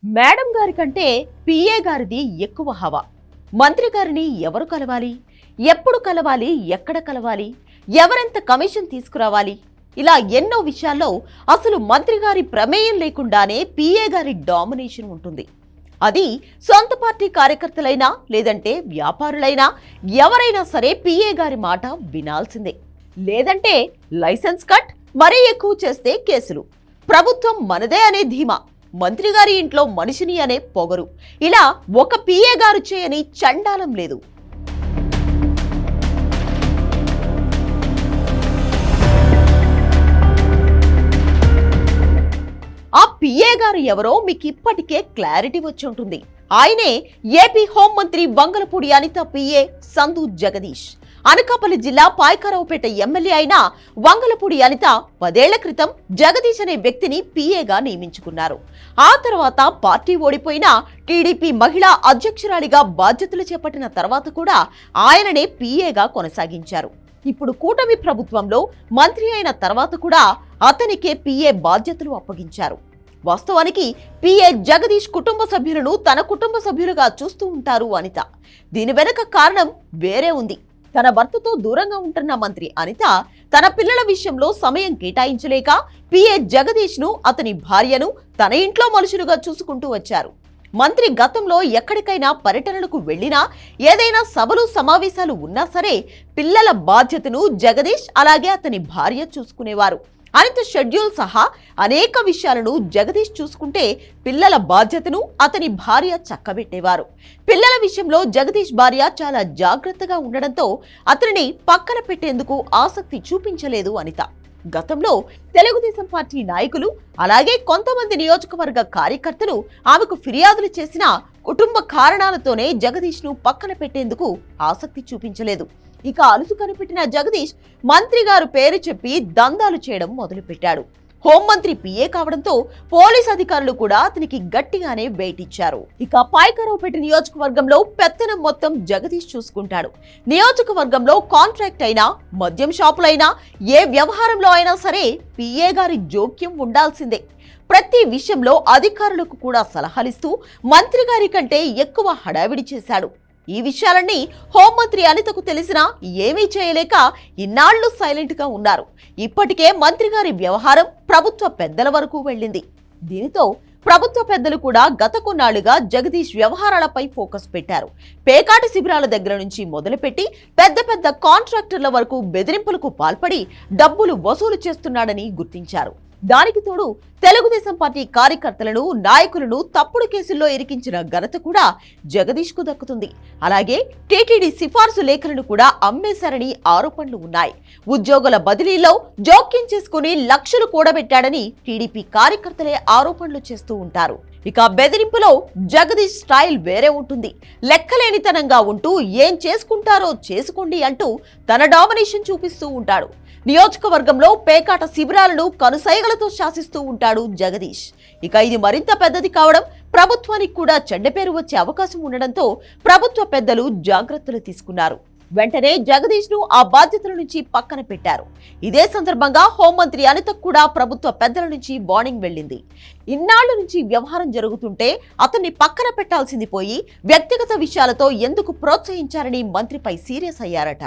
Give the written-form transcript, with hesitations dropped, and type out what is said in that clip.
Madam గారి కంటే PA గారిది ఎక్కువ హవా. మంత్రి గారిని ఎవరు కలవాలి, ఎప్పుడు కలవాలి, ఎక్కడ కలవాలి, ఎవరెంత కమిషన్ తీసుకురావాలి, ఇలా ఎన్నో విషయాల్లో అసలు మంత్రి గారి ప్రమేయం లేకుండానే పిఏ గారి డామినేషన్ ఉంటుంది. అది సొంత పార్టీ కార్యకర్తలైనా లేదంటే వ్యాపారులైనా ఎవరైనా సరే పిఏ గారి మాట వినాల్సిందే. లేదంటే లైసెన్స్ కట్, మరీ ఎక్కువ చేస్తే కేసులు, ప్రభుత్వం మనదే అనే ధీమా, మంత్రి గారి ఇంట్లో మనిషిని అనే పొగరు, ఇలా ఒక పిఏ గారు చేయని చండాలం లేదు. ఆ పిఏ గారు ఎవరో మీకు ఇప్పటికే క్లారిటీ వచ్చి ఉంటుంది. ఆయనే ఏపీ హోంమంత్రి వంగలపూడి అనిత పిఏ సందు జగదీష్. అనకాపల్లి జిల్లా పాయకరావుపేట ఎమ్మెల్యే అయిన వంగలపూడి అనిత 10 ఏళ్ల క్రితం జగదీష్ అనే వ్యక్తిని పిఏగా నియమించుకున్నారు. ఆ తర్వాత పార్టీ ఓడిపోయినా టీడీపీ మహిళా అధ్యక్షురాలిగా బాధ్యతలు చేపట్టిన తర్వాత కూడా ఆయననే పిఏగా కొనసాగించారు. ఇప్పుడు కూటమి ప్రభుత్వంలో మంత్రి అయిన తర్వాత కూడా అతనికే పిఏ బాధ్యతలు అప్పగించారు. వాస్తవానికి పిఏ జగదీష్ కుటుంబ సభ్యులను తన కుటుంబ సభ్యులుగా చూస్తూ ఉంటారు అనిత. దీని వెనుక కారణం వేరే ఉంది. తన భర్తతో దూరంగా ఉంటున్న మంత్రి అనిత తన పిల్లల విషయంలో సమయం కేటాయించలేక పిఏ జగదీష్ ను, అతని భార్యను తన ఇంట్లో మనుషులుగా చూసుకుంటూ వచ్చారు. మంత్రి గతంలో ఎక్కడికైనా పర్యటనలకు వెళ్లినా, ఏదైనా సభలు సమావేశాలు ఉన్నా సరే పిల్లల బాధ్యతను జగదీష్ అలాగే అతని భార్య చూసుకునేవారు. అనిత షెడ్యూల్ సహా అనేక విషయాలను జగదీష్ చూసుకుంటే పిల్లల బాధ్యతను అతని భార్య చక్కబెట్టేవారు. పిల్లల విషయంలో జగదీష్ భార్య చాలా జాగ్రత్తగా ఉండడంతో అతనిని పక్కన పెట్టేందుకు ఆసక్తి చూపించలేదు అనిత. గతంలో తెలుగుదేశం పార్టీ నాయకులు అలాగే కొంతమంది నియోజకవర్గ కార్యకర్తలు ఆమెకు ఫిర్యాదులు చేసిన కుటుంబ కారణాలతోనే జగదీష్ ను పక్కన పెట్టేందుకు ఆసక్తి చూపించలేదు. ఇక అలుసు కనిపెట్టిన జగదీష్ మంత్రి గారు పేరు చెప్పి దందాలు చేయడం మొదలుపెట్టాడు. హోంమంత్రి పిఏ కావడంతో పోలీస్ అధికారులు కూడా అతనికి గట్టిగానే వెయిట్ ఇచ్చారు. ఇక పాయకరావుపేట నియోజకవర్గంలో పెత్తనం మొత్తం జగదీష్ చూసుకుంటాడు. నియోజకవర్గంలో కాంట్రాక్ట్ అయినా, మద్యం షాపులైనా, ఏ వ్యవహారంలో అయినా సరే పిఏ గారి జోక్యం ఉండాల్సిందే. ప్రతి విషయంలో అధికారులకు కూడా సలహాలిస్తూ మంత్రి గారి కంటే ఎక్కువ హడావిడి చేశాడు. ఈ విషయాలన్నీ హోంమంత్రి అనితకు తెలిసినా ఏమీ చేయలేక ఇన్నాళ్లు సైలెంట్ గా ఉన్నారు. ఇప్పటికే మంత్రి గారి వ్యవహారం ప్రభుత్వ పెద్దల వరకు వెళ్ళింది. దీనితో ప్రభుత్వ పెద్దలు కూడా గత కొన్నాళ్లుగా జగదీష్ వ్యవహారాలపై ఫోకస్ పెట్టారు. పేకాటి శిబిరాల దగ్గర నుంచి మొదలుపెట్టి పెద్ద పెద్ద కాంట్రాక్టర్ల వరకు బెదిరింపులకు పాల్పడి డబ్బులు వసూలు చేస్తున్నాడని గుర్తించారు. దానికి తోడు తెలుగుదేశం పార్టీ కార్యకర్తలను, నాయకులను తప్పుడు కేసుల్లో ఇరికించిన ఘనత కూడా జగదీష్ కు దక్కుతుంది. అలాగే టీటీడీ సిఫార్సు లేఖలను కూడా అమ్మేశారని ఆరోపణలు ఉన్నాయి. ఉద్యోగుల బదిలీలో జోక్యం చేసుకుని లక్షలు కూడబెట్టాడని టీడీపీ కార్యకర్తలే ఆరోపణలు చేస్తూ ఉంటారు. ఇక బెదిరింపులో జగదీష్ స్టైల్ వేరే ఉంటుంది. లెక్కలేనితనంగా ఉంటూ ఏం చేసుకుంటారో చేసుకోండి అంటూ తన డామినేషన్ చూపిస్తూ ఉంటాడు. నియోజకవర్గంలో పేకాట శిబిరాలను కనుసైగలతో శాసిస్తూ ఉంటాడు జగదీష్. ఇక ఇది మరింత పెద్దది కావడం, ప్రభుత్వానికి కూడా చెడ్డ పేరు వచ్చే అవకాశం ఉండడంతో ప్రభుత్వ పెద్దలు జాగ్రత్తలు తీసుకున్నారు. వెంటనే జగదీష్ ను ఆ బాధ్యతల నుంచి పక్కన పెట్టారు. ఇదే సందర్భంగా హోంమంత్రి అనితకు కూడా ప్రభుత్వ పెద్దల నుంచి వార్నింగ్ వెళ్ళింది. ఇన్నాళ్ల నుంచి వ్యవహారం జరుగుతుంటే అతన్ని పక్కన పెట్టాల్సింది పోయి వ్యక్తిగత విషయాలతో ఎందుకు ప్రోత్సహించారని మంత్రిపై సీరియస్ అయ్యారట.